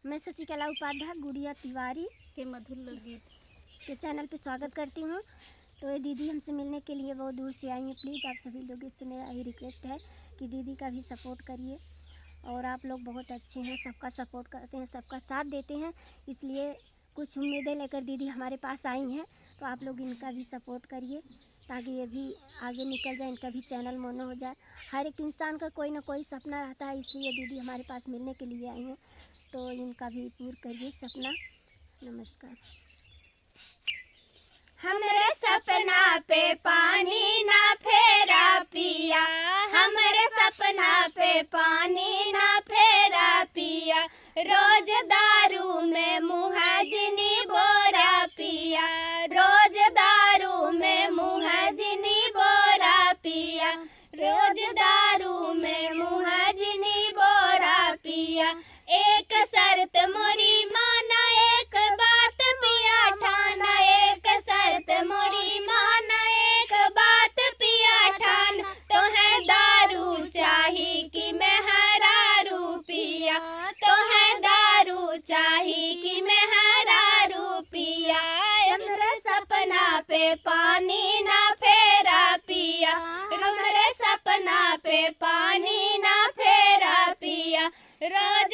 मैं शशिकला उपाध्याय गुड़िया तिवारी के मधुर लोकगीत के चैनल पे स्वागत करती हूँ। तो ये दीदी हमसे मिलने के लिए बहुत दूर से आई हैं। प्लीज़ आप सभी लोग इससे मेरा यही रिक्वेस्ट है कि दीदी का भी सपोर्ट करिए। और आप लोग बहुत अच्छे हैं, सबका सपोर्ट करते हैं, सबका साथ देते हैं, इसलिए कुछ उम्मीदें लेकर दीदी हमारे पास आई हैं। तो आप लोग इनका भी सपोर्ट करिए ताकि ये भी आगे निकल जाए, इनका भी चैनल मोनो हो जाए। हर एक इंसान का कोई ना कोई सपना रहता है, इसलिए दीदी हमारे पास मिलने के लिए आई हैं। तो इनका भी पूर्ण करिए सपना। नमस्कार। हमरे सपना पे पानी ना फेरा पिया, हमरे सपना पे पानी ना फेरा पिया, रोज दारू में मुहाजिनी बोरा पिया, रोज दारू में मुहाजिनी बोरा पिया, रोज दारू में मुहाजिनी बोरा पिया। एक शर्त मोरी माना, एक बात पिया ठाना, एक शर्त मोरी माना, एक बात पिया ठाना, तो है दारू चाही कि मैं हरारू पिया, तो है दारू चाही कि मैं हरारू पिया। हमरे सपना पे पानी ना फेरा पिया, हमरे सपना पे पानी ना फेरा पिया, रोज